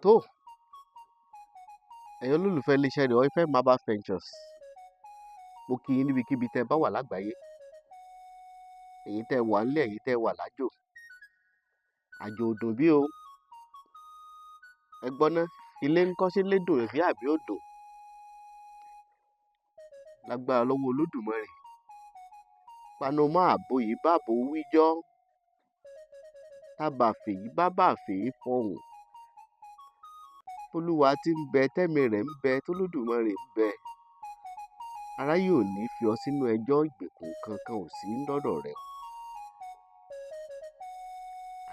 tó ẹ̀yin olólùfẹ́ iléeṣẹ́ rẹ̀ Oil Maba Ventures, mo kí yín níbikíbi tẹ́ bá wà lágbàáyé. Ẹ̀yin tẹ́ wà nílé, ẹ̀yin tẹ́ wà lájò, àjò ò dùn bí o. Ẹ gbọ́ ná, ilé ńkọ́ sí lédùn bí àbí òdò? Lágbára lọ́wọ́ Olódùmarè, panomọ́ àbò yìí bábo wíjọ́, tábàfè yìí bá bàfè fọhùn. Olúwa tí ń bẹ tẹ́mi rẹ̀ ń bẹ, tólódùmarè ń bẹ, aráyé ò ní fi ọ sínú ẹjọ́, ìgbèkùn kankan ò sí lọ́dọ̀ rẹ.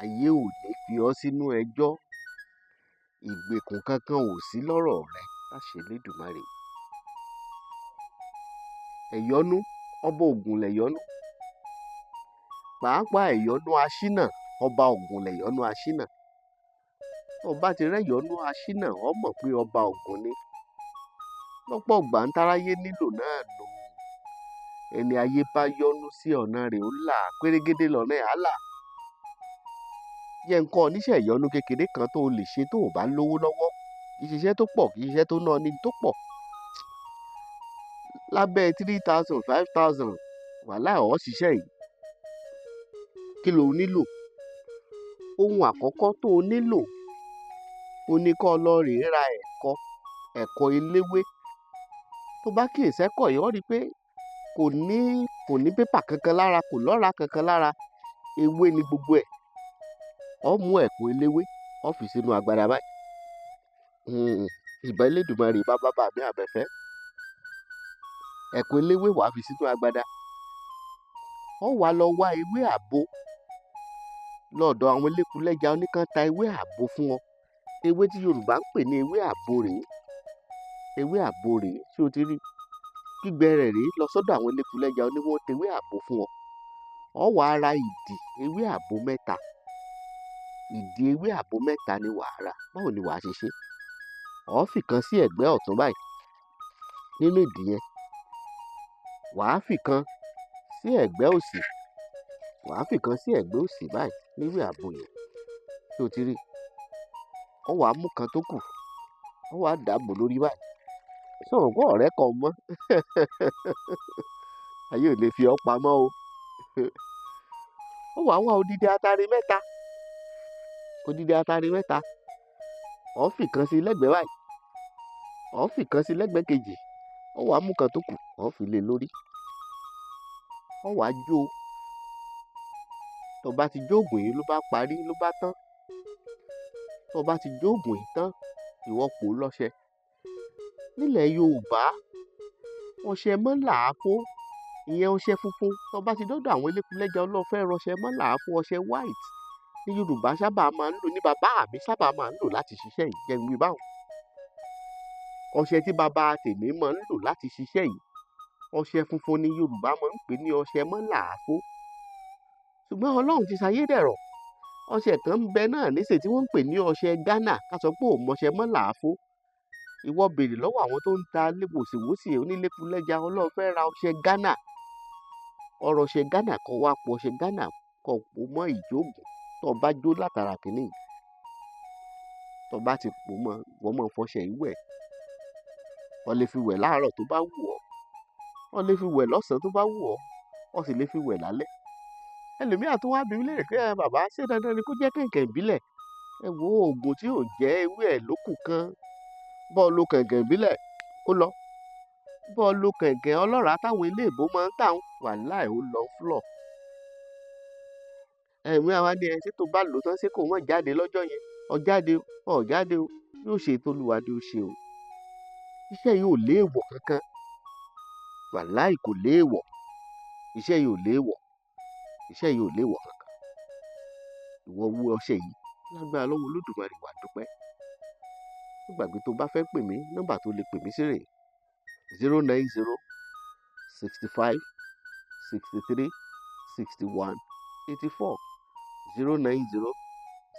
Ayé ò ní fi ọ sínú ẹjọ́, ìgbèkùn kankan ò sí lọ́rọ̀ rẹ láṣẹ Elédùmarè. Ẹ̀yọ́nú, ọba Ògùn lẹ̀yọ́nú, pàápàá ẹ̀yọ́nú Aṣínà, ọba Ògùn lẹ̀yọ́nú Aṣínà. Ọba ti rẹ́yọ́nú Aṣínà, ọ mọ̀ pé ọba Ògùn ni. Lọ́pọ̀ ìgbà ń táráyé nílò náà nù. Ẹni ayé bá yọ́nú sí ọ̀nà rẹ̀ ó là, pérégedé lọ́nà ẹ̀ á là. Yẹ nǹkan oníṣẹ́ ìyọ́nú kékeré kan tó lè ṣe tó ò bá lówó lọ́wọ́. Kì í ṣiṣẹ́ tó pọ̀, kì í ṣiṣẹ́ tó ná ní tó pọ̀. Lábẹ́ 3,000, 5,000 wàhálà ọ̀ ṣiṣẹ́ yìí. Kí lo nílò? Ohun àkọ́kọ́ tó o nílò, o ní kó lọ rèé ra ẹ̀kọ́ eléwé. Tó bá kíyèsí ẹ̀kọ́ yìí, ó rí i pé kò ní pépà kankan lára, kò lọ́ra kankan lára, ewé ni gbogbo ẹ̀. Ó mú ẹ̀kọ́ eléwé, ó fi sínú agbada báyìí. Ìbà Elédùmarè bá bàbá mi àbẹ̀fẹ́. Ẹ̀kọ́ eléwé wàá fi sínú agbada. Ó wá lọ wá ewé àbo lọ́dọ̀ àwọn elékulẹ́ja oníkan ta ewé àbo fún ọ. Ewé tí Yorùbá ń pè ní ewé àbo rèé. Ewé àbo rèé, ṣé o ti rí? Gbígbẹ rẹ̀ rèé, lọ sọ́dọ̀ àwọn elékulẹ́ja oníwọ́n tewé àbo fún ọ. Ó wá ra ìdì ewé àbo mẹ́ta. Ìdì ewé àbo mẹ́ta ni wàá rà. Báwo ni wàá ṣe ṣe? Ó fi kan sí ẹ̀gbẹ́ ọ̀tún báyìí nínú ìdì yẹn. Wàá fi kan sí ẹ̀gbẹ́ òsì. Wàá fi kan sí ẹ̀gbẹ́ òsì báyìí níwé àbo yẹn. Ṣé o ti rí? Ó wàá mú kan tó kù. Ó wàá dàbò lórí báyìí. Sọ̀rọ̀ kó ọ̀rẹ́ kan mọ́. Ayé ò lè fi ọ́ pamọ́ o. Ó wàá wá odidi atare mẹ́ta. Odidi atare mẹ́ta. Ó fi kan sí lẹ́gbẹ̀ẹ́ báyìí. Ó fi kan sí lẹ́gbẹ̀ẹ́ kejì. Ó wàá mú kan tó kù. Ó fi lé lórí. Ó wàá jó. Tó bá ti jó ògùn yìí ló bá parí, ló bá tán. Tó bá ti jó ògùn yìí tán, ìwọ pò lọ́ṣẹ. Nílẹ̀ Yorùbá, ọṣẹ mọ́ làáfó, ìyẹn ọṣẹ funfun. Tó bá ti dọ́dọ̀ àwọn elékulẹ́ja ọlọ́fẹ́ rọṣẹ mọ́ làáfó, ọṣẹ white ní Yorùbá sábà máa ń lò, ní bàbá mi sábà máa ń lò láti ṣiṣẹ́ yìí. Jẹ́ n wí báwọn. Ọṣẹ tí bàbá tèmi máa ń lò láti ṣiṣẹ́ yìí, ọṣẹ funfun ní Yorùbá máa ń pè ní ọṣẹ mọ́ làáfó. Ṣùgbọ́n Ọlọ́run ti ṣayé dẹ̀rọ̀. Ọṣẹ kan ń bẹ náà níṣẹ́ tí wọ́n ń pè ní ọṣẹ Ghana. Ká sọ pé ò mọṣẹ mọ́ làáfó. Ìwọ béèrè lọ́wọ́ àwọn tó ń ta wòsíwòsí onílékulẹ́ja ọlọ́fẹ́ ra ọṣẹ Ghana. Ọ̀rọ̀ ọṣẹ Ghana kọ́ wá pọ̀ ọṣẹ Ghana kọ́ pò mọ́ ìjóògùn. Tó bá jó látara kìíní, tó bá ti pò mọ́, wọ́n máa fọṣẹ yìí wẹ̀. O lè fi wẹ̀ láàárọ̀ tó bá wù ọ́. O lè fi wẹ̀ lọ́sàn-án tó bá wù ọ́. O sì lè fi wẹ̀ lálẹ́. Ẹlòmíràn tó wá bí mi léèrè pé bàbá ṣé dandan ni kó jẹ́ kẹ̀kẹ́ ìbílẹ̀? Ẹ wo oògùn tí ò jẹ́ ewé ẹ̀ lókù kan. Bọ́ọ̀ lo kẹ̀kẹ́ ìbílẹ̀ ó lọ. Bọ́ọ̀ lo kẹ̀kẹ́ ọlọ́ràá táwọn eléèbó máa ń tà wàláhì ó lọ flọ̀. Ẹ̀mí àwa ni ṣé tó bá lò tán ṣé kò wọ́n jáde lọ́jọ́ yẹn? Ọ jáde o, ọ jáde o, yóò ṣe t'Olúwadé ó ṣe o. Iṣẹ́ yìí ò léèwọ̀ kankan. Wàláhì kò léèwọ̀. Iṣẹ́ yìí ò léèwọ̀. Iṣẹ́ yìí ò léèwọ̀ kankan. Ìwọ wo ọṣẹ yìí, lágbára lọ́wọ́ Olódùmarè wà dúpẹ́. Ó gbàgbé tó bá fẹ́ pè mí, nọ́mbà tó lè pè mí sí rèé 090 65 63 61 84 090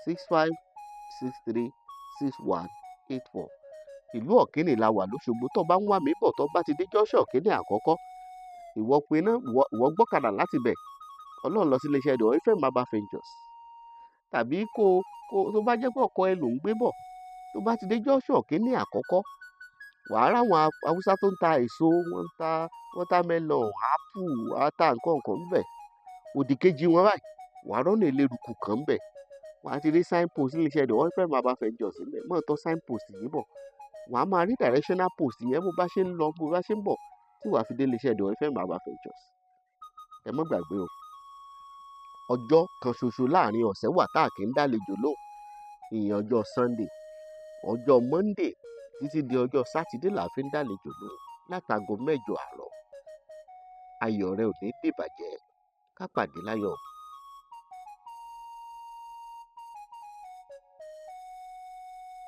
65 63 61 84. Ìlú Ọ̀kíní la wà l'Óṣogbo. Tó bá ń wá mi bọ̀, tó bá ti dé jọ́ṣọ̀ Ọ̀kíní àkọ́kọ́, ìwọ pe náà, ìwọ gbọ́kadà láti bẹ̀. Ọlọ́run lọ sí iléeṣẹ́ rẹ̀ Oil Maba Ventures. Tàbí tó bá jẹ́ pé ọkọ ẹ ló ń gbé bọ̀, tó bá ti dé junction kínní àkọ́kọ́, wàá ráwọn Haúsá tó ń ta èso, wọ́n ń ta watermelon, apple, ata nǹkan ńbẹ̀. Òdì kejì wọn báyìí, wàá rọ́nà eléruku kan ńbẹ̀. Wàá ti rí signpost iléeṣẹ́ The Welfare Maba Ventures ńbẹ̀, máa tọ́ signpost yìí bọ̀. Wàá máa rí directional post yẹn bó bá ṣe ń lọ, bó bá ṣe ń bọ̀, tí wàá fi dé iléeṣẹ́ The Welfare Maba Ventures. Ẹ má gbàgbé o, ọjọ́ kan ṣoṣo láàrin ọ̀sẹ̀ wà tá a kì í dálejò lóhùn, ìyẹn ọjọ́ Sunday. Ọjọ́ Monday títí di ọjọ́ Sátidé là fi ń dálejò lóhùn látago 8 àárọ̀. Ayọ̀ rẹ ò ní dìbàjẹ́, ká pàdé láyọ̀.